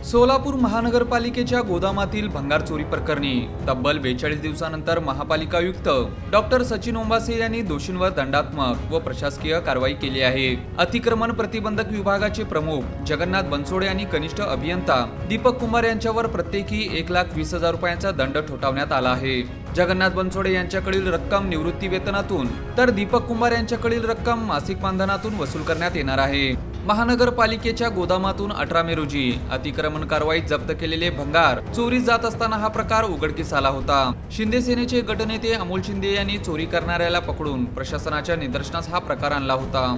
सोलापूर महानगरपालिकेच्या गोदामातील भंगार चोरी प्रकरणी तब्बल 42 दिवसानंतर महापालिका आयुक्त डॉक्टर सचिन ओंबासे यांनी दोषींवर दंडात्मक व प्रशासकीय कारवाई केली आहे। अतिक्रमण प्रतिबंधक विभागाचे प्रमुख जगन्नाथ बनसोडे आणि कनिष्ठ अभियंता दीपक कुमार यांच्यावर प्रत्येकी 1,20,000 रुपयांचा दंड ठोठावण्यात आला आहे। जगन्नाथ बनसोडे यांच्याकडील रक्कम निवृत्ती वेतनातून तर दीपक कुमार यांच्याकडील रक्कम मासिक मानधनातून वसूल करण्यात येणार आहे। महानगरपालिकेच्या गोदामातून 18 मे रोजी अतिक्रमण कारवाईत जप्त केलेले भंगार चोरी जात असताना हा प्रकार उघडकीस आला होता। शिंदे सेनेचे गटनेते अमोल शिंदे यांनी चोरी करणाऱ्याला पकडून प्रशासनाच्या निदर्शनास हा प्रकार आणला होता।